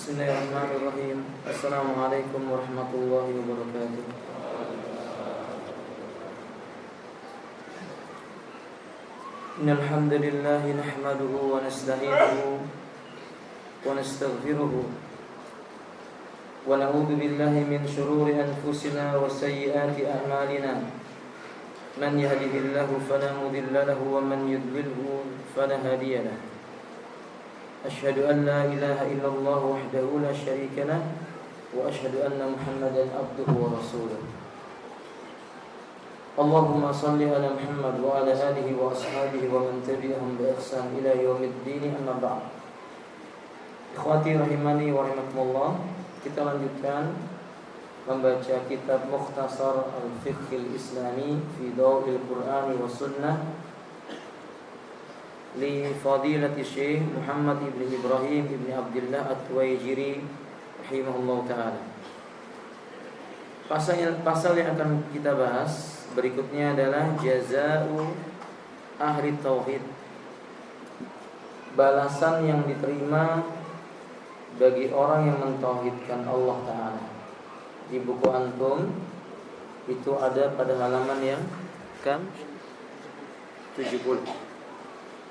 Bismillahirrahmanirrahim. Assalamualaikum warahmatullahi wabarakatuh. Innal hamdalillah nahmaduhu wa nasta'inuhu wa nastaghfiruhu wa na'udzu billahi min shururi anfusina wa sayyiati a'malina. Man yahdihillahu fala mudilla lahu wa man yudlilhu fala hadiya lahu. Asyhadu an la ilaha illallah wahdahu la syarika lah wa asyhadu anna Muhammadan abduhu wa rasuluh. Allahumma salli ala Muhammad wa ala alihi wa ashabihi wa man tabi'ahum bi ihsan ila yaumiddin, amma ba'd. Ikhwati rahimani wa rahimakumullah, kita lanjutkan membaca kitab Mukhtasar Al-Fiqh Al-Islami fi Daw'il Qur'ani wa Sunnah li Fadilati Syekh Muhammad ibn Ibrahim ibn Abdullah At-Tuwaijiri rahimahullah ta'ala. Pasal yang akan kita bahas berikutnya adalah Jaza'u Ahli Tauhid, balasan yang diterima bagi orang yang mentauhidkan Allah Ta'ala. Di buku antum itu ada pada halaman yang ke-70.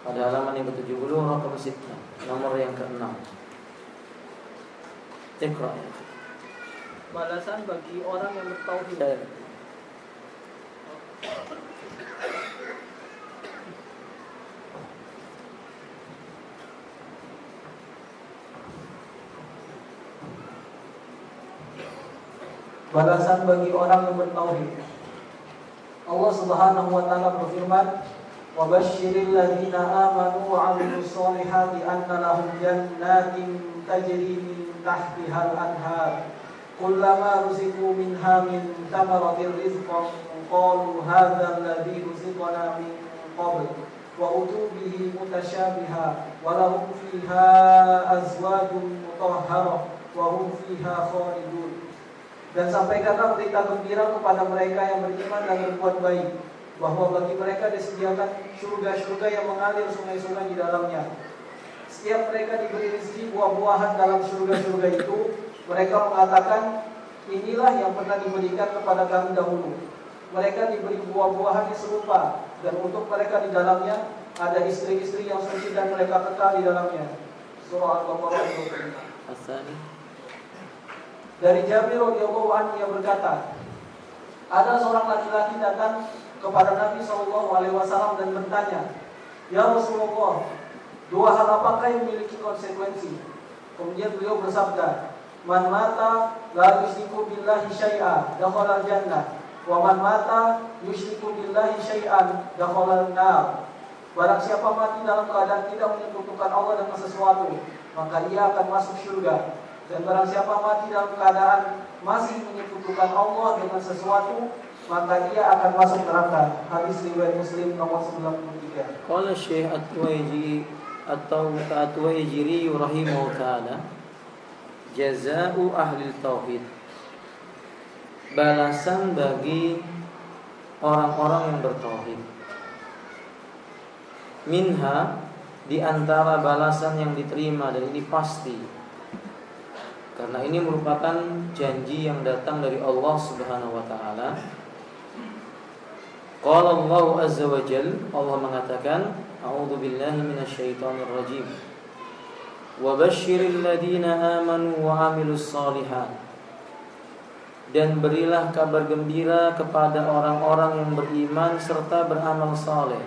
Pada halaman yang ke-70 raqam 6, nomor yang ke-6. Iqra. Balasan bagi orang yang bertauhid. Balasan bagi orang yang bertauhid. Allah Subhanahu wa taala berfirman, "Wa basyiril ladzina amanu wa 'amilus solihati anna lahum jannatin tajri min tahtihal anhar. Kullama ruziqu minha min thamaratir rizqan qalu hadzal ladzi ruziqana min qabl wa utu bihi mutasyabiha wa lahum fiha azwajun mutahharah wa hum fiha khalidun." Dan sampaikanlah berita gembira kepada mereka yang beriman dan berbuat baik, bahwa bagi mereka disediakan surga-surga yang mengalir sungai-sungai di dalamnya. Setiap mereka diberi rezeki buah-buahan dalam surga-surga itu, mereka mengatakan, inilah yang pernah diberikan kepada kami dahulu. Mereka diberi buah-buahan yang serupa, dan untuk mereka di dalamnya ada istri-istri yang suci dan mereka kekal di dalamnya. Surah Al-Baqarah 25. Dari Jabir radhiyallahu anhu yang berkata, ada seorang laki-laki datang kepada Nabi SAW dan bertanya, "Ya Rasulullah, dua hal apakah yang memiliki konsekuensi?" Kemudian beliau bersabda, "Man mata la yusyriku billahi syai'a dakhala al-jannah, wa man mata yusyriku billahi syai'an dakhala an-nar." Barang siapa mati dalam keadaan tidak menyekutukan Allah dengan sesuatu, maka ia akan masuk surga. Dan barang siapa mati dalam keadaan masih menyekutukan Allah dengan sesuatu, maka ia akan masuk neraka. Hadis riwayat Muslim nomor 93. Qala Syekh At-Tuwaijiri atau At-Tuwaijiri rahimahullah ta'ala, Jaza'u ahli tauhid, balasan bagi orang-orang yang bertauhid. Minha, di antara balasan yang diterima, dan ini pasti karena ini merupakan janji yang datang dari Allah Subhanahu wa taala. Qala Allah azza wa jalla, Allah mengatakan, a'udzu billahi minasyaitonir rajim. Wa basyiril ladzina amanu wa 'amilus shalihat. Dan berilah kabar gembira kepada orang-orang yang beriman serta beramal saleh.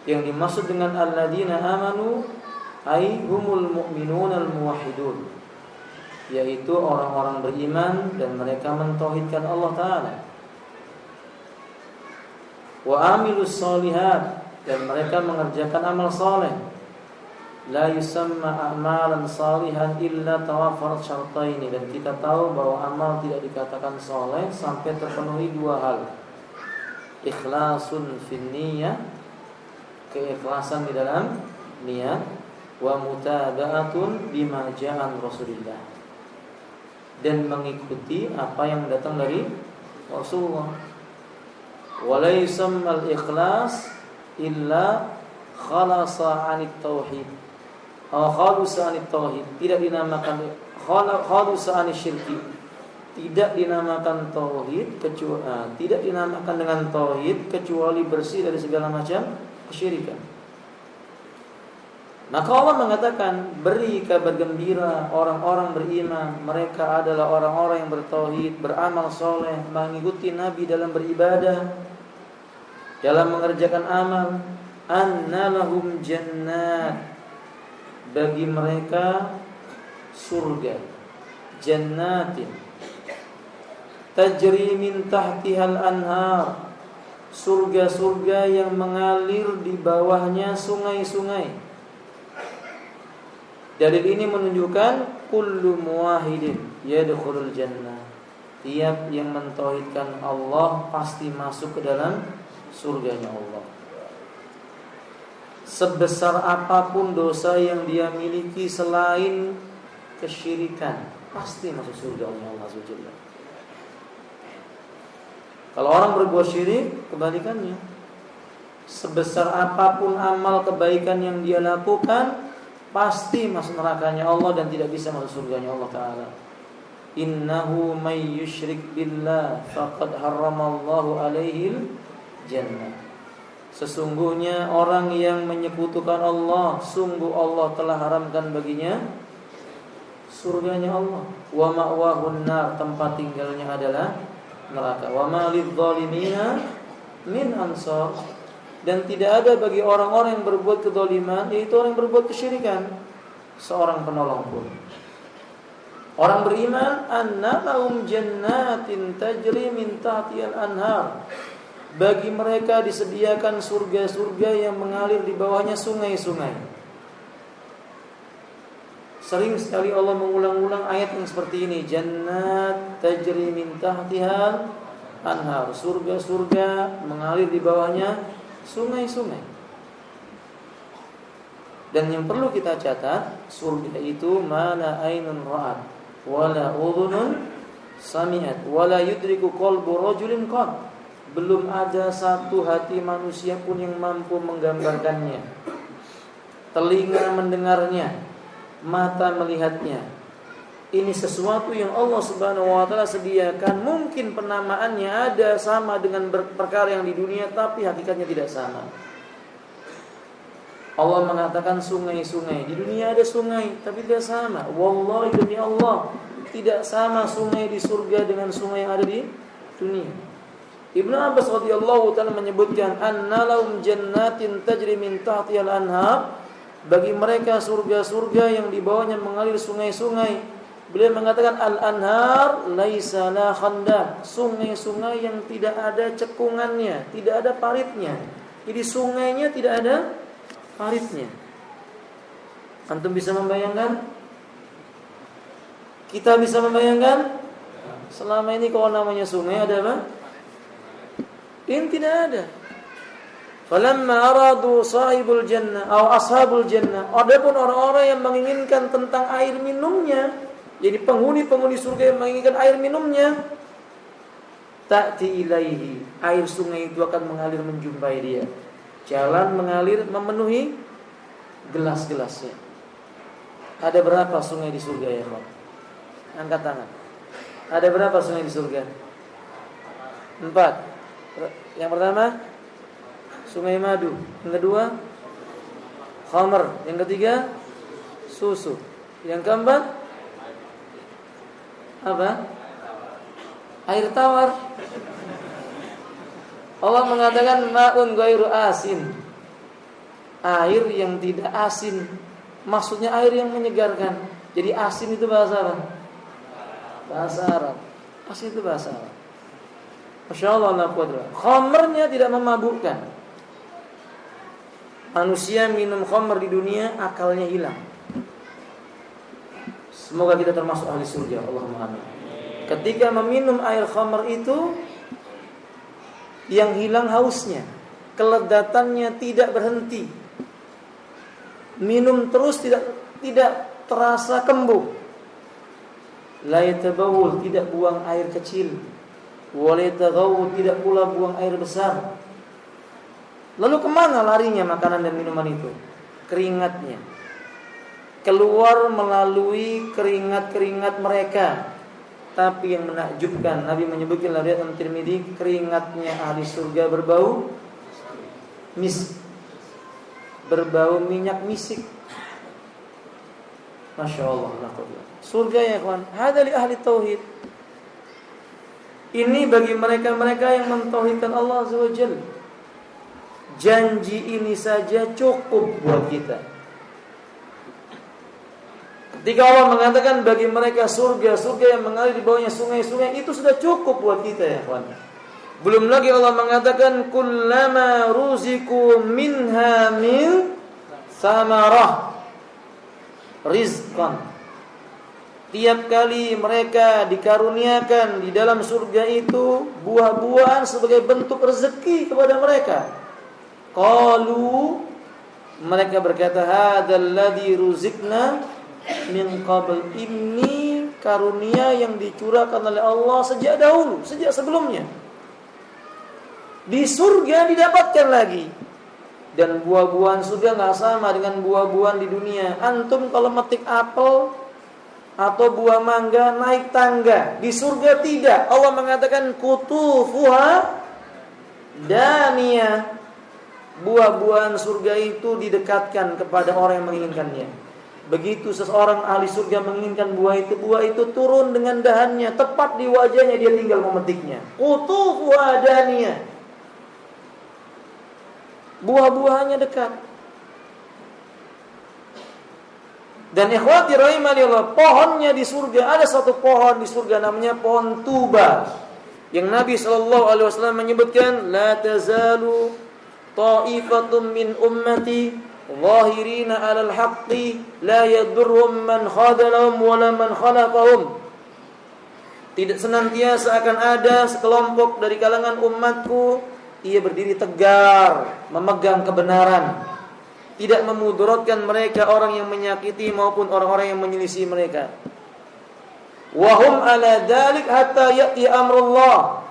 Yang dimaksud dengan alladzina amanu ai humul mu'minun al-muwahhidun, yaitu orang-orang beriman dan mereka mentauhidkan Allah Ta'ala. Wa amilus solihat, dan mereka mengerjakan amal saleh. La yusamma a'malan salihan illa tawafarat syartaini, dan kita tahu bahwa amal tidak dikatakan saleh sampai terpenuhi dua hal. Ikhlasun fin niyyah, keikhlasan di dalam niat, wa mutaba'atun bima ja'an Rasulillah, dan mengikuti apa yang datang dari Rasulullah. Wa la yusammal ikhlas illa khalasa 'anit tauhid khalus anit tauhid, tidak dinamakan khalus anit syirki, tidak dinamakan tauhid kecuali tidak dinamakan dengan tauhid kecuali bersih dari segala macam kesyirikan. Maka Allah mengatakan, beri kabar gembira orang-orang beriman, mereka adalah orang-orang yang bertauhid, beramal soleh, mengikuti Nabi dalam beribadah, dalam mengerjakan amal. Anna lahum jannat, bagi mereka surga, jannatin tajri min tahtihal anhar, surga-surga yang mengalir di bawahnya sungai-sungai. Dalil ini menunjukkan kullu muwahhidin yadkhulul jannah, tiap yang mentauhidkan Allah pasti masuk ke dalam surganya Allah. Sebesar apapun dosa yang dia miliki selain kesyirikan, pasti masuk surga Allah Subhanahu. Kalau orang berbuat syirik, kebalikannya. Sebesar apapun amal kebaikan yang dia lakukan, pasti masuk nerakanya Allah dan tidak bisa masuk surganya Allah Ta'ala. Innahu may yushrik billah faqad harramallahu alaihil jannah. Sesungguhnya orang yang menyekutukan Allah, sungguh Allah telah haramkan baginya surganya Allah. Wa ma'wahun nar, tempat tinggalnya adalah neraka. Wa ma lidzalimina min ansar, dan tidak ada bagi orang-orang yang berbuat kedzaliman, yaitu orang yang berbuat kesyirikan, seorang penolong pun. Orang beriman, anna lahum jannatin tajri min tahtihal anhar, bagi mereka disediakan surga-surga yang mengalir di bawahnya sungai-sungai. Sering sekali Allah mengulang-ulang ayat yang seperti ini, jannat tajri min tahtihal anhar, surga-surga mengalir di bawahnya sungai-sungai. Dan yang perlu kita catat, surga itu mana ainun ra'at wala udhunun sami'at wala yudriku qalbu rajulin qad. Belum ada satu hati manusia pun yang mampu menggambarkannya, telinga mendengarnya, mata melihatnya. Ini sesuatu yang Allah Subhanahu wa taala sediakan. Mungkin penamaannya ada sama dengan perkara yang di dunia, tapi hakikatnya tidak sama. Allah mengatakan sungai-sungai. Di dunia ada sungai, tapi tidak sama. Wallahi demi Allah, tidak sama sungai di surga dengan sungai yang ada di dunia. Ibnu Abbas radhiyallahu taala menyebutkan, anna lahum jannatin tajri min tahtihal anhar, bagi mereka surga-surga yang di bawahnya mengalir sungai-sungai. Beliau mengatakan al-anhar laisa la khandaq, sungai-sungai yang tidak ada cekungannya, tidak ada paritnya. Jadi sungainya tidak ada paritnya. Antum bisa membayangkan? Kita bisa membayangkan? Selama ini kalau namanya sungai ada apa? Ini tidak ada. Falamma aradu sahibul jannah atau ashabul jannah, adapun orang-orang yang menginginkan tentang air minumnya, jadi penghuni-penghuni surga yang menginginkan air minumnya, ta'ti ilaihi, air sungai itu akan mengalir menjumpai dia. Jalan mengalir memenuhi gelas-gelasnya. Ada berapa sungai di surga ya, Pak? Angkat tangan. Ada berapa sungai di surga? 4. Yang pertama sungai madu, yang kedua khamr, yang ketiga susu, yang keempat apa? Air tawar. Allah mengatakan ma'un ghairu asin, air yang tidak asin. Maksudnya air yang menyegarkan. Jadi asin itu bahasa apa? Bahasa Arab. Asin itu bahasa Arab. Masya Allah, la quwwata. Khamrnya tidak memabukkan. Manusia minum khamr di dunia akalnya hilang. Semoga kita termasuk ahli surga, Allahumma amin. Ketika meminum air khamr itu, yang hilang hausnya, keledatannya tidak berhenti. Minum terus tidak terasa kembung. La yatabawul, tidak buang air kecil. Walaytaghaw, tidak pula buang air besar. Lalu kemana larinya makanan dan minuman itu? Keringatnya. keluar melalui keringat-keringat mereka. Tapi yang menakjubkan, Nabi menyebutkan riwayat Tirmidzi, keringatnya ahli surga berbau berbau minyak misik. Masya Allah. Surga ya kawan, hada li ahli tauhid. Ini bagi mereka-mereka yang mentauhidkan Allah Azza wa Jalla. Janji ini saja cukup buat kita. Ketika Allah mengatakan bagi mereka surga yang mengalir di bawahnya sungai-sungai, itu sudah cukup buat kita ya kawan. Belum lagi Allah mengatakan kullama ruziku minha min samarah rizqan. Tiap kali mereka dikaruniakan di dalam surga itu buah-buahan sebagai bentuk rezeki kepada mereka. Qalu, mereka berkata, hadzal ladzi ruzikna min qabl. Ini karunia yang dicurahkan oleh Allah sejak dahulu, sejak sebelumnya. Di surga didapatkan lagi. Dan buah-buahan surga enggak sama dengan buah-buahan di dunia. Antum kalau metik apel atau buah mangga naik tangga, di surga tidak. Allah mengatakan kutufuha daniyah. Buah-buahan surga itu didekatkan kepada orang yang menginginkannya. Begitu seseorang ahli surga menginginkan buah itu turun dengan dahannya tepat di wajahnya, dia tinggal memetiknya. Kutufuha daniyah. Buah-buahannya dekat. Dan ikhwati rahimani Allah, pohonnya di surga, ada satu pohon di surga namanya pohon tuba. Yang Nabi SAW menyebutkan, la tazalu ta'ifatun min ummati zahirina 'alal haqqi la yadurrum man khadalahum wala man khalafahum. Tidak senantiasa akan ada sekelompok dari kalangan umatku, ia berdiri tegar memegang kebenaran, tidak memudaratkan mereka orang yang menyakiti maupun orang-orang yang menyelisih mereka. Wahum ala dzalik hatta ya'ti amrullah.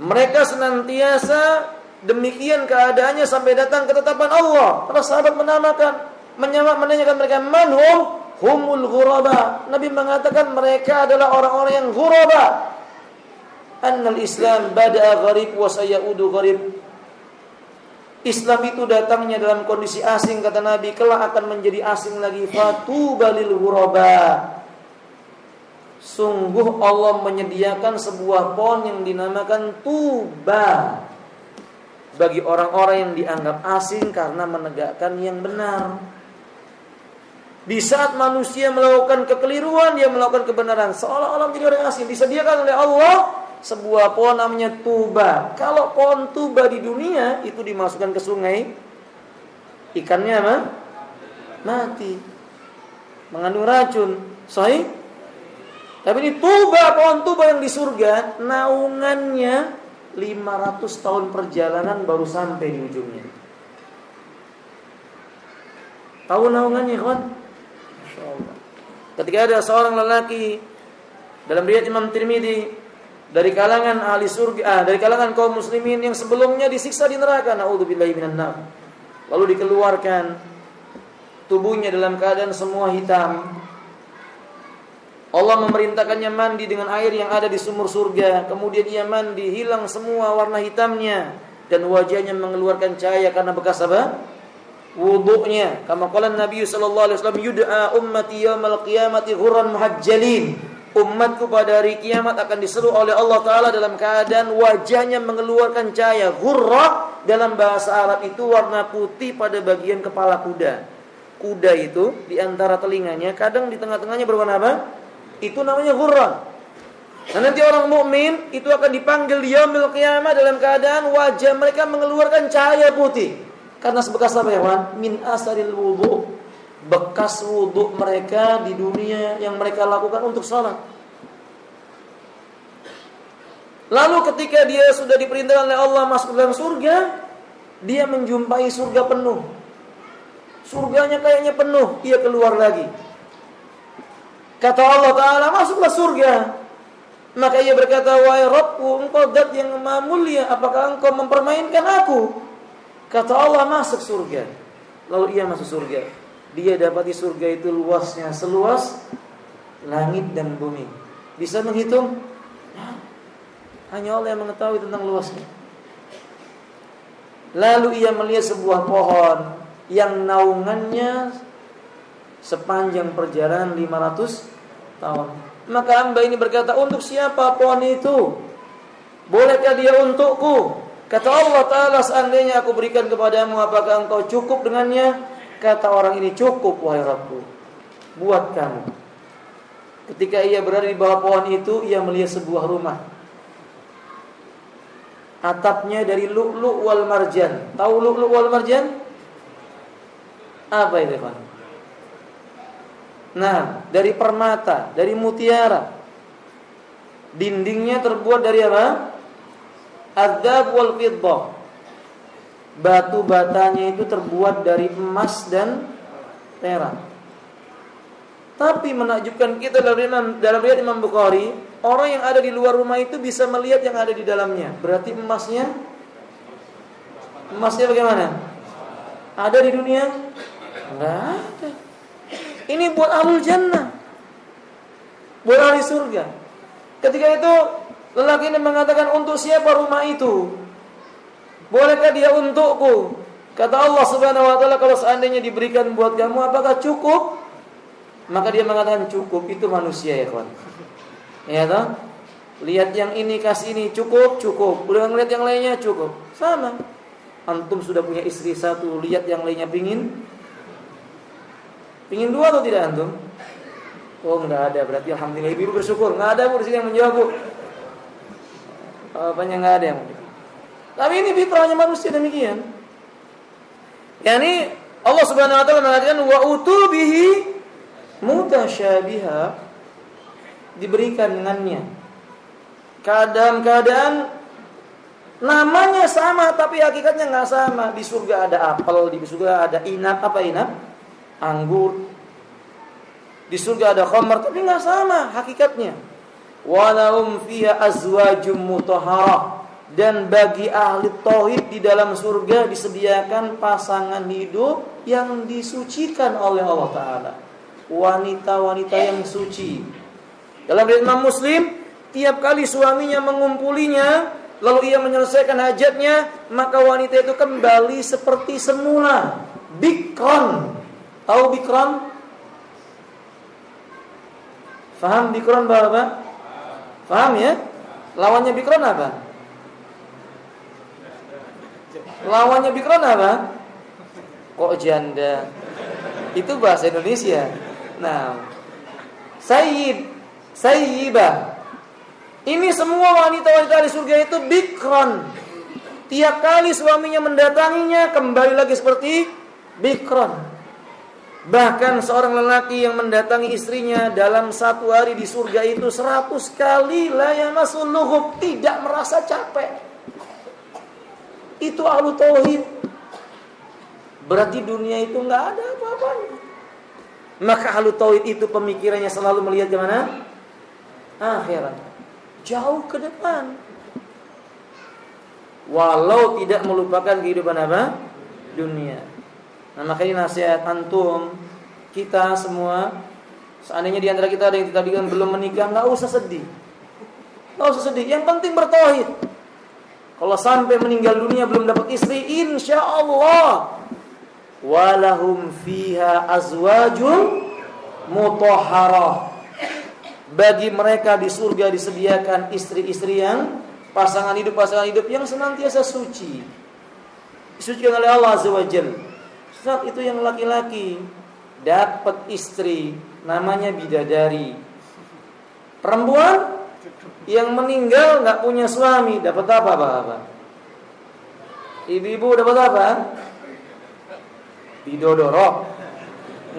Mereka senantiasa demikian keadaannya sampai datang ketetapan Allah. Para sahabat menanyakan mereka, manhum humul ghuraba. Nabi mengatakan mereka adalah orang-orang yang ghuraba. Annal Islam bada'a gharib wa sayaudu gharib. Islam itu datangnya dalam kondisi asing, kata Nabi, kelak akan menjadi asing lagi. Fatuba lil ghuraba. Sungguh Allah menyediakan sebuah pohon yang dinamakan tuba bagi orang-orang yang dianggap asing karena menegakkan yang benar. Di saat manusia melakukan kekeliruan, dia melakukan kebenaran, seolah-olah menjadi orang asing. Disediakan oleh Allah sebuah pohon namanya tuba. Kalau pohon tuba di dunia itu dimasukkan ke sungai, ikannya apa? Mati, mengandung racun. Sahih? Tapi ini tuba, pohon tuba yang di surga, naungannya 500 tahun perjalanan baru sampai di ujungnya. Tahu naungannya, kawan? Masya Allah. Ketika ada seorang lelaki dalam riwayat Imam Tirmidzi dari kalangan ahli surga, dari kalangan kaum muslimin yang sebelumnya disiksa di neraka, naudzubillahi minan nar. Lalu dikeluarkan tubuhnya dalam keadaan semua hitam. Allah memerintahkannya mandi dengan air yang ada di sumur surga. Kemudian ia mandi, hilang semua warna hitamnya dan wajahnya mengeluarkan cahaya karena bekas apa? Wudunya. Kama qala Nabi sallallahu alaihi wasallam, yud'a ummati yaumal qiyamati ghurran muhajjalin. Umatku pada hari kiamat akan diseru oleh Allah Ta'ala dalam keadaan wajahnya mengeluarkan cahaya. Ghurra dalam bahasa Arab itu warna putih pada bagian kepala kuda. Kuda itu di antara telinganya, kadang di tengah-tengahnya berwarna apa? Itu namanya ghurra. Nah, nanti orang mukmin itu akan dipanggil di yaumil qiyamah dalam keadaan wajah mereka mengeluarkan cahaya putih. Karena sebekas apa ya, kawan? Min asaril wudu. Bekas wudu mereka di dunia yang mereka lakukan untuk salat. Lalu ketika dia sudah diperintahkan oleh Allah masuk dalam surga, dia menjumpai surga penuh. Surganya kayaknya penuh, ia keluar lagi. Kata Allah Ta'ala, masuklah surga. Maka ia berkata, wahai Rabbku, engkau zat yang maha mulia, apakah engkau mempermainkan aku? Kata Allah, masuk surga. Lalu ia masuk surga. dia dapati surga itu luasnya seluas langit dan bumi. Bisa menghitung? Hanya Allah yang mengetahui tentang luasnya. Lalu ia melihat sebuah pohon yang naungannya sepanjang perjalanan 500 tahun. Maka hamba ini berkata, untuk siapa pohon itu? Bolehkah dia untukku? Kata Allah Ta'ala, seandainya aku berikan kepadamu, apakah engkau cukup dengannya? Kata orang ini, cukup wahai Rabbku, buat kamu. Ketika ia berada di bawah pohon itu, ia melihat sebuah rumah. Atapnya dari lu'lu' wal marjan. Tahu lu'lu' wal marjan? Apa itu, Pak? Nah, dari permata, dari mutiara. Dindingnya terbuat dari apa? Adzab wal fiddah. Batu batanya itu terbuat dari emas dan perak. Tapi menakjubkan kita dalam riwayat Imam Bukhari, orang yang ada di luar rumah itu bisa melihat yang ada di dalamnya. Berarti emasnya bagaimana? Ada di dunia? Enggak ada. Ini buat ahlul jannah, buat ahli surga. Ketika itu lelaki ini mengatakan, untuk siapa rumah itu? Bolehkah dia untukku? Kata Allah Subhanahu wa taala, kalau seandainya diberikan buat kamu, apakah cukup? Maka dia mengatakan, cukup. Itu manusia ya kawan. Ya toh? Lihat yang ini kasih ini, cukup. Udah ngeliat yang lainnya, cukup. Sama. Antum sudah punya istri satu, lihat yang lainnya pingin dua atau tidak antum? Oh, enggak ada. Berarti alhamdulillah ibu bersyukur. Enggak ada Bu di sini yang menjawab, Bu. Apanya enggak ada yang menjawab. Tapi ini fitrahnya manusia demikian. Yani Allah Subhanahu wa taala mengatakan, wa utubihi mutasyabiha, diberikan dengannya keadaan namanya sama tapi hakikatnya enggak sama. Di surga ada apel, di surga ada inab, anggur. Di surga ada khamar tapi enggak sama hakikatnya. Walahum fiha azwajum mutahharah, dan bagi ahli tauhid di dalam surga disediakan pasangan hidup yang disucikan oleh Allah Ta'ala. Wanita-wanita yang suci. Dalam riwayat Imam Muslim, tiap kali suaminya mengumpulinya, lalu ia menyelesaikan hajatnya, maka wanita itu kembali seperti semula. Bikron. Tahu bikron? Faham bikron Bapak? Faham ya? Lawannya bikron apa? Lawannya bikron apa? Kok janda? Itu bahasa Indonesia. Nah, sayyibah. Ini semua wanita-wanita di surga itu bikron. Tiap kali suaminya mendatanginya, kembali lagi seperti bikron. Bahkan seorang lelaki yang mendatangi istrinya dalam satu hari di surga itu 100 kali la yamasul lughub, tidak merasa capek. Itu ahlu tauhid. Berarti dunia itu enggak ada apa-apanya. Maka ahlu tauhid itu pemikirannya selalu melihat ke mana? Akhirat. Jauh ke depan. Walau tidak melupakan kehidupan apa? Dunia. Nah, makanya nasihat antum, kita semua, seandainya di antara kita ada yang kita bilang belum menikah, enggak usah sedih. Yang penting bertauhid. Kalau sampai meninggal dunia belum dapat istri, insyaallah walahum fiha azwajun mutahharah. Bagi mereka di surga disediakan istri-istri yang pasangan hidup yang senantiasa suci. Disucikan oleh Allah Azza wa Jalla. Saat itu yang laki-laki dapat istri namanya bidadari. Perempuan yang meninggal enggak punya suami dapat apa, Bapak? Ibu-ibu dapat apa? Bidodoro.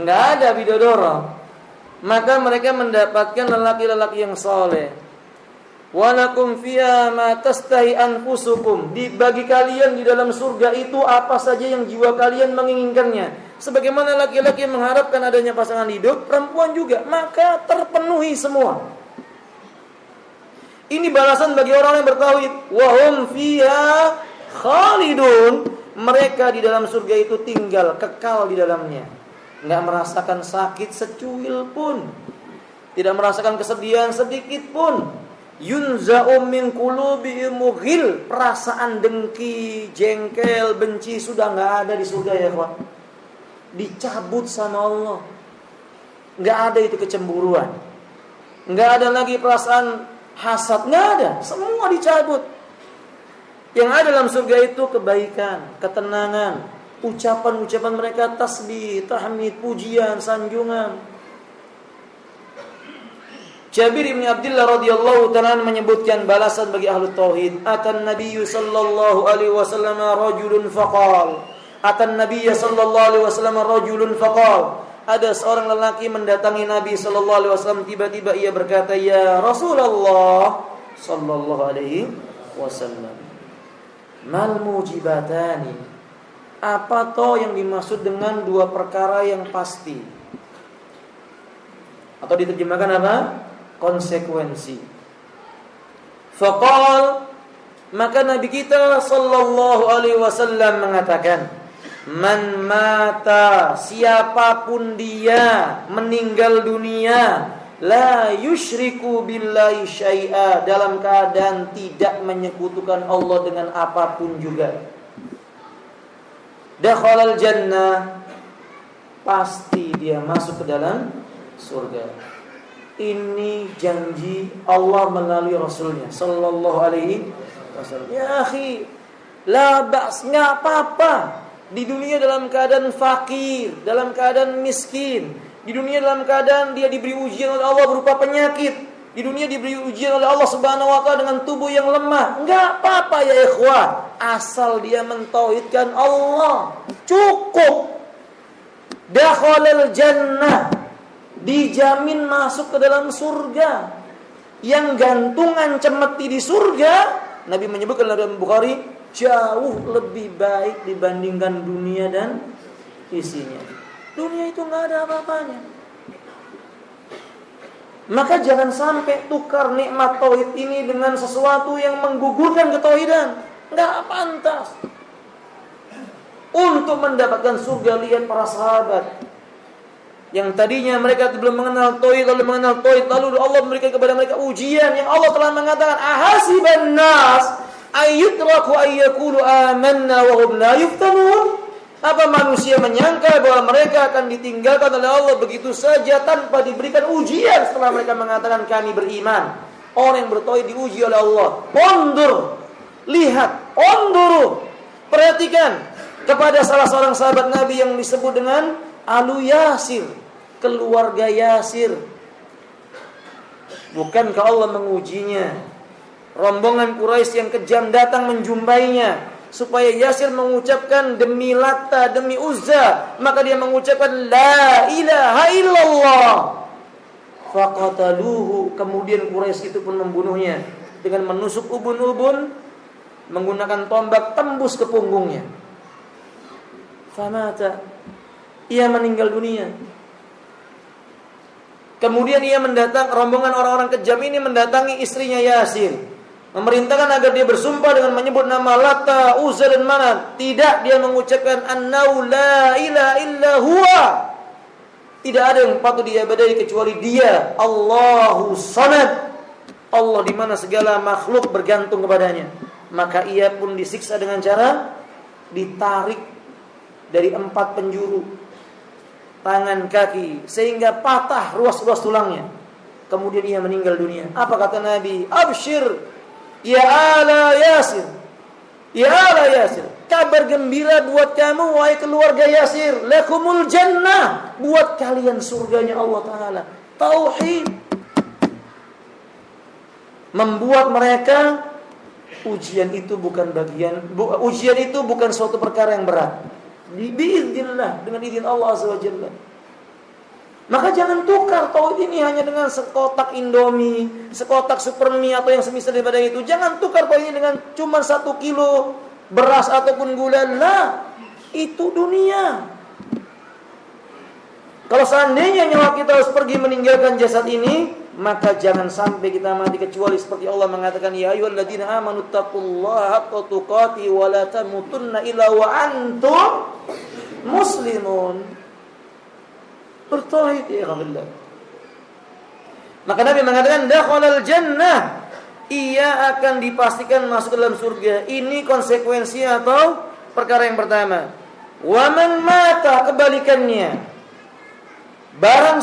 Enggak ada bidodoro. Maka mereka mendapatkan lelaki-lelaki yang soleh. Walakum fiha ma tastahi anfusukum. Bagi kalian di dalam surga itu apa saja yang jiwa kalian menginginkannya. Sebagaimana laki-laki mengharapkan adanya pasangan hidup, perempuan juga, maka terpenuhi semua. Ini balasan bagi orang yang bertauhid. Wa hum fiha khalidun. Mereka di dalam surga itu tinggal, kekal di dalamnya. enggak merasakan sakit secuil pun, tidak merasakan kesedihan sedikit pun. Yunza'u min qulubihim ghil, perasaan dengki, jengkel, benci sudah enggak ada di surga ya, Pak. Dicabut sama Allah. Enggak ada itu kecemburuan. Enggak ada lagi perasaan hasad, enggak ada. Semua dicabut. Yang ada dalam surga itu kebaikan, ketenangan, ucapan-ucapan mereka tasbih, tahmid, pujian, sanjungan. Jabir bin Abdullah radhiyallahu ta'ala menyebutkan balasan bagi ahlu tauhid. Atan Nabiyyu sallallahu alaihi wasallam rajulun faqal. Atan Nabiyyu sallallahu alaihi wasallam rajulun faqal. Ada seorang lelaki mendatangi Nabi sallallahu alaihi wasallam, tiba-tiba ia berkata, "Ya Rasulullah sallallahu alaihi wasallam, mal mujibatani?" Apa toh yang dimaksud dengan dua perkara yang pasti? Atau diterjemahkan apa? Konsekuensi. Faqal, maka Nabi kita sallallahu alaihi wasallam mengatakan, man mata, siapapun dia meninggal dunia, la yusyriku billahi syai'a, dalam keadaan tidak menyekutukan Allah dengan apapun juga, dakhalal jannah, pasti dia masuk ke dalam surga. Ini janji Allah melalui Rasulnya sallallahu alaihi wasallam. Ya akhi, la ba's, enggak apa-apa di dunia dalam keadaan fakir, dalam keadaan miskin, di dunia dalam keadaan dia diberi ujian oleh Allah berupa penyakit, di dunia diberi ujian oleh Allah Subhanahu wa taala dengan tubuh yang lemah. Enggak apa-apa ya ikhwah, asal dia mentauhidkan Allah, cukup. Dakhalal jannah, dijamin masuk ke dalam surga. Yang gantungan cemeti di surga, Nabi menyebutkan dalam Bukhari, jauh lebih baik dibandingkan dunia dan isinya. Dunia itu enggak ada apa-apanya. Maka jangan sampai tukar nikmat tauhid ini dengan sesuatu yang menggugurkan ketauhidan. Enggak pantas. Untuk mendapatkan surga, lihat para sahabat yang tadinya mereka belum mengenal tauhid, lalu mengenal tauhid, lalu Allah memberikan kepada mereka ujian yang Allah telah mengatakan, ahasiban nas ayyutraku ayyakulu amanna wa hum la yuftanun. Apa manusia menyangka bahwa mereka akan ditinggalkan oleh Allah begitu saja tanpa diberikan ujian setelah mereka mengatakan kami beriman? Orang yang bertauhid diuji oleh Allah. Undur, lihat, unduru, perhatikan kepada salah seorang sahabat Nabi yang disebut dengan Alu Yasir, keluarga Yasir. Bukankah Allah mengujinya? Rombongan Quraisy yang kejam datang menjumpainya supaya Yasir mengucapkan demi Lata, demi Uzza, maka dia mengucapkan la ilaha illallah. Faqataluhu, kemudian Quraisy itu pun membunuhnya dengan menusuk ubun-ubun, menggunakan tombak tembus ke punggungnya. Famata, ia meninggal dunia. Kemudian ia mendatang, rombongan orang-orang kejam ini mendatangi istrinya Yasir, memerintahkan agar dia bersumpah dengan menyebut nama Lata, Uzza dan Manat. Tidak, dia mengucapkan annau la ilaha illa huwa, tidak ada yang patut diibadahi kecuali dia, Allahu Samad, Allah di mana segala makhluk bergantung kepadanya. Maka ia pun disiksa dengan cara ditarik dari 4 penjuru tangan kaki sehingga patah ruas-ruas tulangnya. Kemudian ia meninggal dunia. Apa kata Nabi? Abshir ya ala Yasir, ya ala Yasir, kabar gembira buat kamu wahai keluarga Yasir, lakumul jannah, buat kalian surganya Allah Ta'ala. Tauhid membuat mereka ujian itu bukan ujian itu bukan suatu perkara yang berat. Biiznillah, dengan izin Allah Azza wa Jalla. Maka jangan tukar tauhid ini hanya dengan sekotak Indomie, sekotak Supermie atau yang semisal daripada itu. Jangan tukar tauhid ini dengan cuma 1 kilo beras ataupun gula. Lah, itu dunia. Kalau seandainya nyawa kita harus pergi meninggalkan jasad ini, maka jangan sampai kita mati kecuali seperti Allah mengatakan, ya ayyuhalladzina amanu taqullaha haqqa tuqatih wa la tamutunna illa wa antum muslimun. bertauhid ya Allah. Maka Nabi mengatakan dakhalal jannah, ia akan dipastikan masuk ke dalam surga. Ini konsekuensi atau perkara yang pertama. Wa man mata, kebalikannya. Barang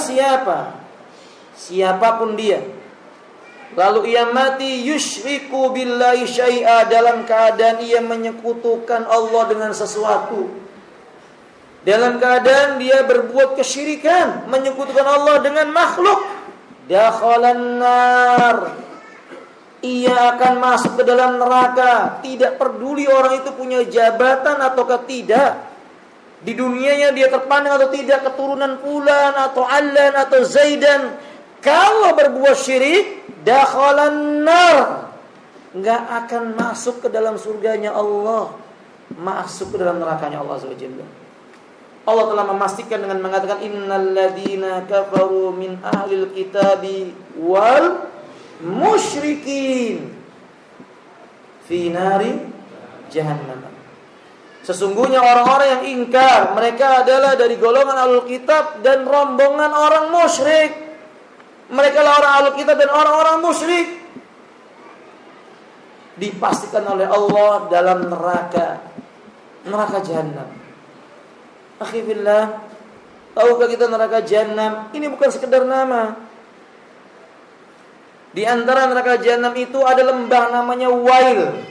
siapapun dia, lalu ia mati yusyriku billahi syai'a, dalam keadaan ia menyekutukan Allah dengan sesuatu, dalam keadaan dia berbuat kesyirikan, menyekutukan Allah dengan makhluk, dakhalan nar, ia akan masuk ke dalam neraka. Tidak peduli orang itu punya jabatan ataukah tidak, di dunianya dia terpandang atau tidak, keturunan Fulan atau Allan atau Zaidan, kalau berbuat syirik, dakhalan nar, enggak akan masuk ke dalam surganya Allah, masuk ke dalam nerakanya Allah SWT. Allah telah memastikan dengan mengatakan innal ladzina kafaru min ahlil kitabi wal musyrikin fi nari jahannam. Sesungguhnya orang-orang yang ingkar, mereka adalah dari golongan ahlul kitab dan rombongan orang musyrik. Mereka lah orang ahlul kitab dan orang-orang musyrik, dipastikan oleh Allah dalam neraka jahanam. Akhi fillah, tahukah kita neraka jahanam ini bukan sekedar nama. Di antara neraka jahanam itu ada lembah namanya Wail.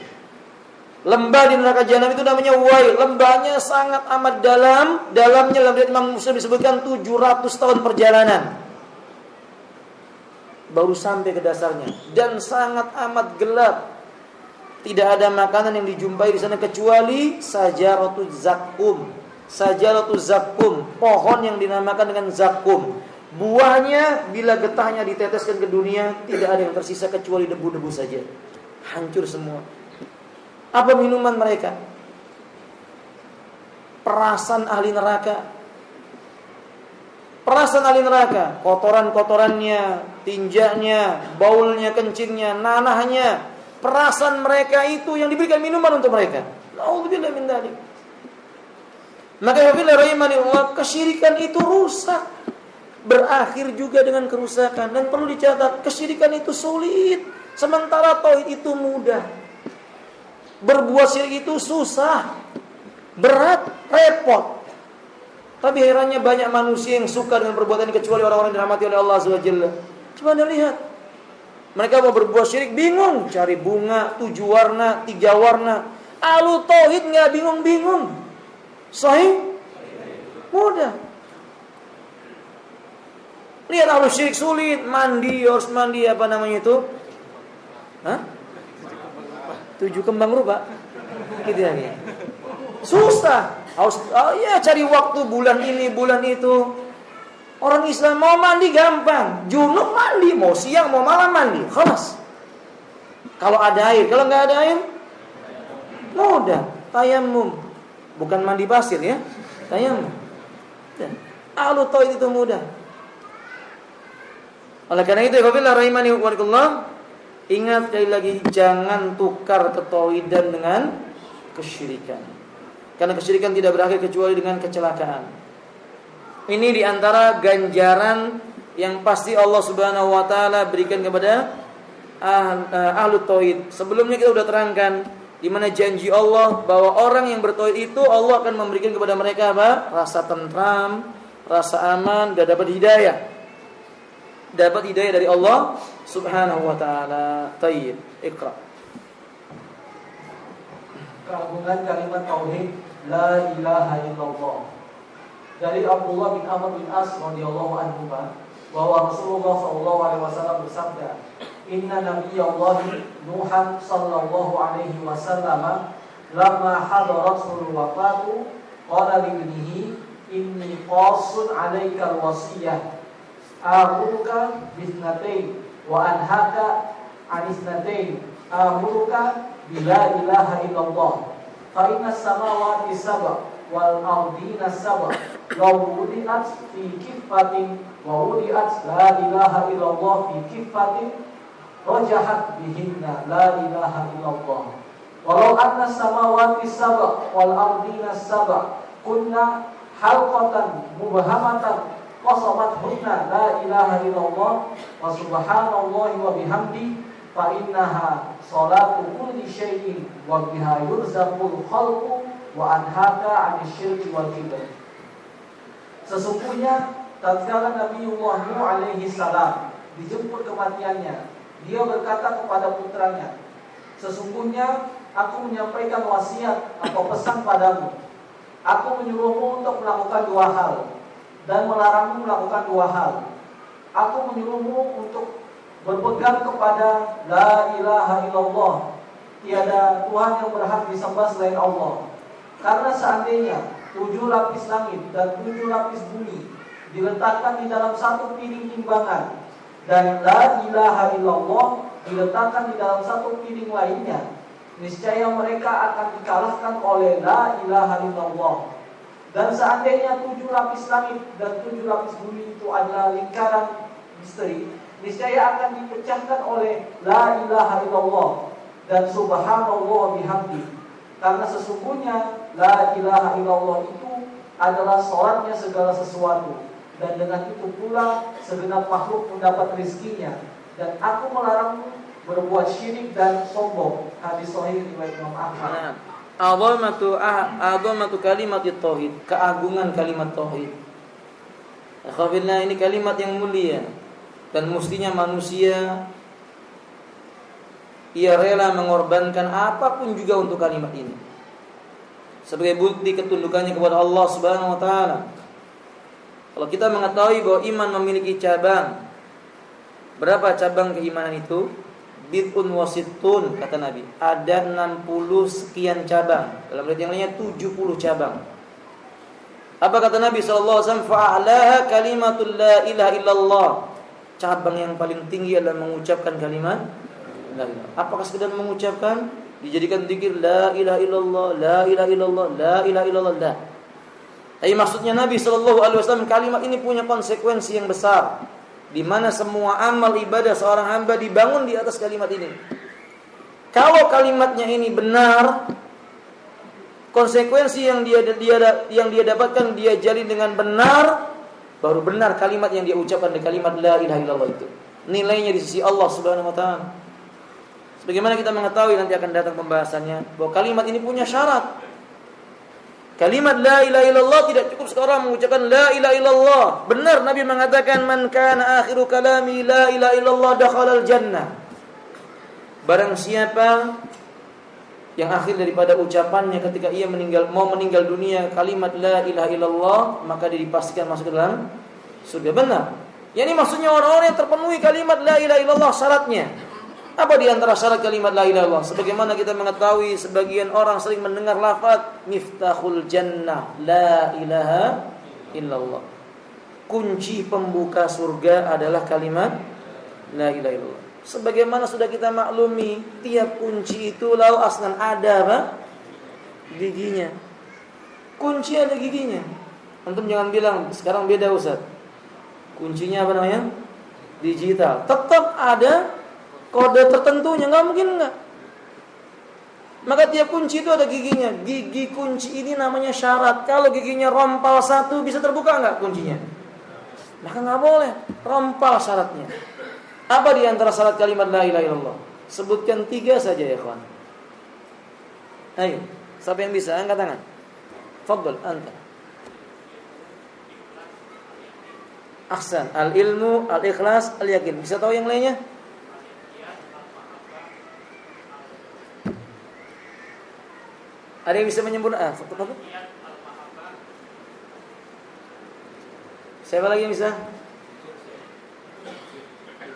Lembah di neraka jahanam itu namanya Wail. Lembahnya sangat amat dalam. Dalamnya dalam riwayat Imam Muslim disebutkan 700 tahun perjalanan baru sampai ke dasarnya, dan sangat amat gelap. Tidak ada makanan yang dijumpai di sana kecuali sajaratuz zakum. Sajaratuz zakum, pohon yang dinamakan dengan zakum. Buahnya bila getahnya diteteskan ke dunia, tidak ada yang tersisa kecuali debu-debu saja. Hancur semua. Apa minuman mereka? Perasan ahli neraka. Perasan ahli neraka, kotoran-kotorannya, tinjanya, baulnya, kencingnya, nanahnya. Perasan mereka itu yang diberikan minuman untuk mereka. Nauzubillah min dzalik. Maka bila rahimahullah, kesyirikan itu rusak, berakhir juga dengan kerusakan. Dan perlu dicatat, kesyirikan itu sulit, sementara tauhid itu mudah. Berbuat syirik itu susah, berat, repot. Tapi herannya banyak manusia yang suka dengan perbuatan ini, kecuali orang-orang yang dirahmati oleh Allah SWT. Coba Anda lihat, mereka mau berbuat syirik bingung, cari bunga 7 warna, 3 warna. Ahlu tauhid nggak bingung-bingung, sahih, mudah. Lihat ahlu syirik sulit, mandi harus mandi apa namanya itu? 7 kembang rupa, gitu ya. Susah, harus cari waktu bulan ini, bulan itu. Orang Islam mau mandi gampang, junub mandi, mau siang mau malam mandi, khalas. Kalau ada air, kalau nggak ada air, mudah. Tayamum, bukan mandi pasir ya, tayamum. Ahlu tauhid itu mudah. Oleh karena itu, apabila rahimani wa rahimakumullah, ingat sekali lagi, jangan tukar ketauhidan dengan kesyirikan. Karena kesyirikan tidak berakhir kecuali dengan kecelakaan. Ini diantara ganjaran yang pasti Allah Subhanahu wa taala berikan kepada ahlu tauhid. Sebelumnya kita sudah terangkan di mana janji Allah bahwa orang yang bertauhid itu Allah akan memberikan kepada mereka apa? Rasa tentram, rasa aman, dan dapat hidayah. Dapat hidayah dari Allah Subhanahu wa taala. Tayyib, Iqra. Keagungan kalimat tauhid la ilaha illallah. Dari Abdullah bin Amr bin As radhiyallahu anhu bahwa Rasulullah sallallahu alaihi wasallam bersabda, "Inna nabiyyallahi Nuhan sallallahu alaihi wasallam lamma hadaratul wafatu qala li ibnihi inni qasun 'alaika al-wasiyah amuruka bisnatain wa anhaka 'anisnatain amuruka bila ilaha illallah fa inna samawati sab'a wal ardina sab'a law wudi'at fi kiffatin wa wudi'at la ilaha illallah fi kiffatin rajahat bihinna la ilaha illallah walau anna samawati sab'a wal ardina sab'a kunna halqatan mubhamatan qasabathunna la ilaha illallah wa subhanallahi wa bihamdi fa innaha salatu kulli syai'in wa biha yurzaqul khalqu wa anhaka 'anil syirki wal kibr. Sesungguhnya tatkala Nabiullah Nuh alaihi salam dijemput kematiannya, dia berkata kepada putranya, sesungguhnya aku menyampaikan wasiat atau pesan padamu. Aku menyuruhmu untuk melakukan dua hal dan melarangmu melakukan dua hal. Aku menyuruhmu untuk berpegang kepada la ilaha illallah, tiada Tuhan yang berhak disembah selain Allah. Karena seandainya 7 lapis langit dan 7 lapis bumi diletakkan di dalam satu piring timbangan, dan la ilaha illallah diletakkan di dalam satu piring lainnya, niscaya mereka akan dikalahkan oleh la ilaha illallah. Dan seandainya 7 lapis langit dan 7 lapis bumi itu adalah lingkaran misteri, niscaya akan dipecahkan oleh la ilaha illallah dan subhanallah bihamdi. Karena sesungguhnya la ilaha illallah itu adalah sholatnya segala sesuatu, dan dengan itu pula segenap makhluk mendapat rizkinya. Dan aku melarangmu berbuat syirik dan sombong. Hadis sahih riwayat Imam Ahmad. Azamatu kalimat tauhid, keagungan kalimat tauhid. Akhwillah, ini kalimat yang mulia, dan mestinya manusia ia rela mengorbankan apapun juga untuk kalimat ini sebagai bukti ketundukannya kepada Allah Subhanahu wa taala. Kalau kita mengetahui bahwa iman memiliki cabang, berapa cabang keimanan itu? Bid'un wasittun, kata Nabi. Ada 60 sekian cabang. Dalam riwayat yang lainnya 70 cabang. Apa kata Nabi sallallahu alaihi wasallam? Fa'alaha kalimatul la ilaha illallah. Cabang yang paling tinggi adalah mengucapkan kalimat la ilaha. Apakah sekedar mengucapkan? Dijadikan zikir la ilaha illallah, la ilaha illallah, la ilaha illallah. La. Tapi maksudnya Nabi sallallahu alaihi wasallam, kalimat ini punya konsekuensi yang besar, di mana semua amal ibadah seorang hamba dibangun di atas kalimat ini. Kalau kalimatnya ini benar, konsekuensi yang dia dapatkan dia jalin dengan benar, baru benar kalimat yang dia ucapkan di kalimat la ilaha illallah itu. Nilainya di sisi Allah Subhanahu wa taala. Sebagaimana kita mengetahui, nanti akan datang pembahasannya, bahwa kalimat ini punya syarat. Kalimat la ilaha illallah tidak cukup seorang mengucapkan la ilaha illallah. Benar Nabi mengatakan, man kana akhiru kalami la ilaha illallah dakhalal jannah. Barang siapa yang akhir daripada ucapannya ketika ia mau meninggal dunia kalimat la ilaha illallah, maka dia dipastikan masuk ke dalam surga. Benar. Yani maksudnya orang-orang yang terpenuhi kalimat la ilaha illallah syaratnya. Apa di antara syarat kalimat la ilaha illallah? Sebagaimana kita mengetahui sebagian orang sering mendengar lafaz miftahul jannah la ilaha illallah. Kunci pembuka surga adalah kalimat la ilaha illallah. Sebagaimana sudah kita maklumi, tiap kunci itu lau aslan ada apa? Giginya. Kunci ada giginya. Antum jangan bilang sekarang beda Ustaz. Kuncinya apa namanya? Digital. Tetap ada kode tertentunya, nggak mungkin nggak. Maka tiap kunci itu ada giginya. Gigi kunci ini namanya syarat. Kalau giginya rompal satu, bisa terbuka nggak kuncinya? Maka nggak boleh. Rompal syaratnya. Apa di antara syarat kalimat la ilaha illallah? Sebutkan 3 saja ya kawan. Ayo, siapa yang bisa angkat tangan? Fadhal anta. Ahsan. Al ilmu, al ikhlas, al yakin. Bisa tahu yang lainnya? Ada yang bisa menyempurnakan? Siapa lagi yang bisa?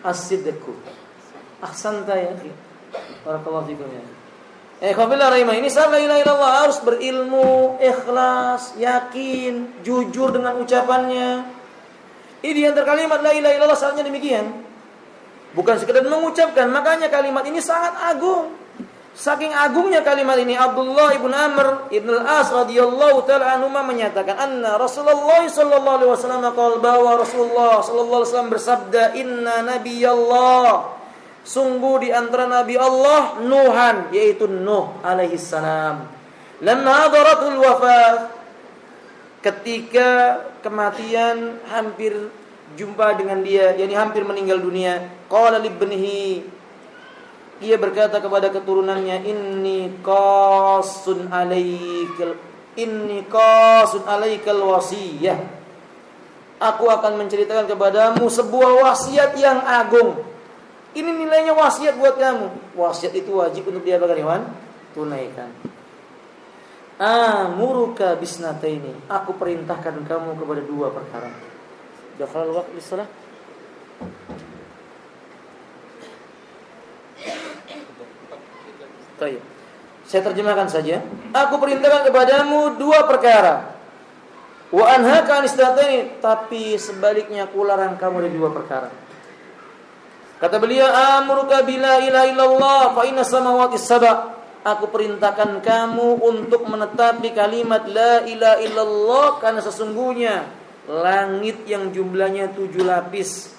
As-sidqu. Ahsanta ya akhi. Barakallahu fikum ya. Qabillah rahimah, ini la ilaha illallah harus berilmu, ikhlas, yakin, jujur dengan ucapannya. Ini di antara kalimat la ilaha illallah syaratnya demikian. Bukan sekedar mengucapkan, makanya kalimat ini sangat agung. Saking agungnya kalimat ini, Abdullah ibn Amr ibn al-As radhiyallahu taala anhu menyatakan, anna Rasulullah sallallahu alaihi wasallam qala, bahwa Rasulullah sallallahu alaihi wasallam bersabda, inna nabiyallah, sungguh di antara nabi Allah Nuhan, yaitu Nuh alaihi salam, lamma hadaratul wafat, ketika kematian hampir jumpa dengan dia, yakni hampir meninggal dunia, qala libnihi, ia berkata kepada keturunannya, inni qasun alaikal wasiyah, aku akan menceritakan kepadamu sebuah wasiat yang agung. Ini nilainya wasiat buat kamu. Wasiat itu wajib untuk dia bagaimana? Tunaikan. Amuruka bisnataini, aku perintahkan kamu kepada dua perkara. Dakhalul waqt lis-shalah. Baik. Saya terjemahkan saja. Aku perintahkan kepadamu dua perkara. Wa anhaka anisnataini, tapi sebaliknya aku larang kamu dari dua perkara. Kata beliau, amuruka bila ilaha illallah fa inna samawati sab'a. Aku perintahkan kamu untuk menetapi kalimat la ilaha illallah, karena sesungguhnya langit yang jumlahnya 7 lapis,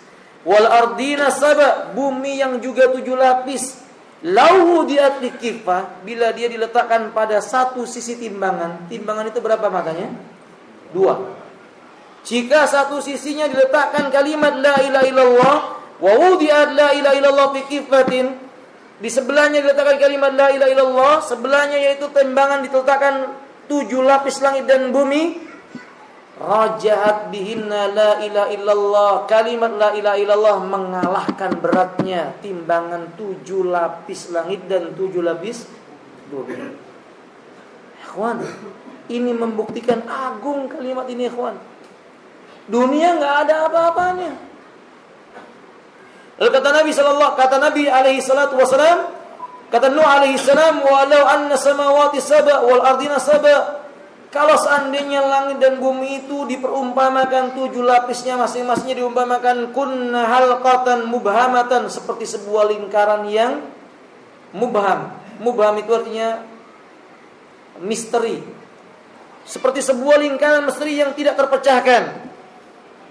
wal ardina sab'a, bumi yang juga 7 lapis, lau diatli kifah, bila dia diletakkan pada satu sisi timbangan. Timbangan itu berapa makanya? 2. Jika satu sisinya diletakkan kalimat la ilaha illallah, wa wudi'at la ilaha illallah fi kifatin, di sebelahnya diletakkan kalimat la ilaha illallah, sebelahnya yaitu timbangan diletakkan 7 lapis langit dan bumi, rajahat bihinna la ilaha illallah, kalimat la ilaha illallah mengalahkan beratnya timbangan 7 lapis langit dan 7 lapis bumi. Ikhwan, ini membuktikan agung kalimat ini, ikhwan. Dunia enggak ada apa-apanya. Lalu kata Nabi alaihi salatu wasalam, kata Nuh alaihi salam, walau anna samawati sab'a wal ardina sab'a, kalau seandainya langit dan bumi itu diperumpamakan 7 lapisnya masing-masingnya diumpamakan kunna halqatan mubhamatan, seperti sebuah lingkaran yang mubham. Mubham itu artinya misteri. Seperti sebuah lingkaran misteri yang tidak terpecahkan.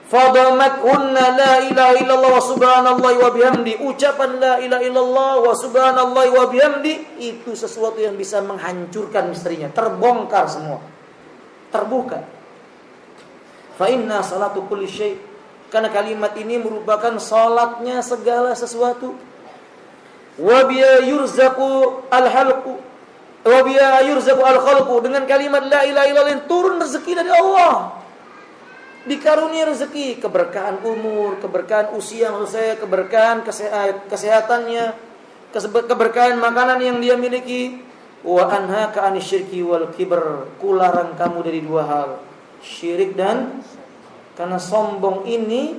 Fadamathunna la ilaha illallah wa subhanallahi wa bihamdi. Ucapan la ilaha illallah wa subhanallahi wa bihamdi itu sesuatu yang bisa menghancurkan misterinya, terbongkar semua, terbuka. Fa inna salatu kulli syai', karena kalimat ini merupakan salatnya segala sesuatu. Wa biya yurzaqu al-halqu wa biya yurzaqu al-khalqu, dengan kalimat la ilaha illallah turun rezeki dari Allah. Dikarunia rezeki, keberkahan umur, keberkahan usia maksud saya, keberkahan kesehatannya, keberkahan makanan yang dia miliki. Wa anhaka anisyirki wal kibr, kularang kamu dari 2 hal, syirik dan, karena sombong ini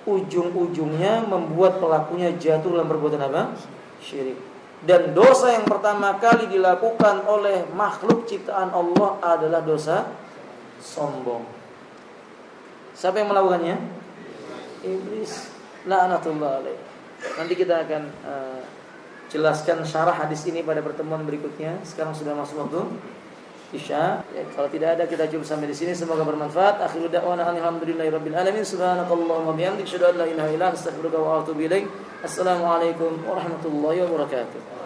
ujung-ujungnya membuat pelakunya jatuh dalam perbuatan apa? Syirik. Dan dosa yang pertama kali dilakukan oleh makhluk ciptaan Allah adalah dosa sombong. Siapa yang melakukannya? Iblis, la'natullah alaih. Nanti kita akan jelaskan syarah hadis ini pada pertemuan berikutnya. Sekarang sudah masuk waktu Isya. Ya, kalau tidak ada kita cukup sampai di sini. Semoga bermanfaat. Akhiru da'wana alhamdulillahirabbil alamin. Subhanakallahumma bihamdik, asyhadu an la ilaha illa anta, astaghfiruka wa atubu ilaik. Assalamualaikum warahmatullahi wabarakatuh.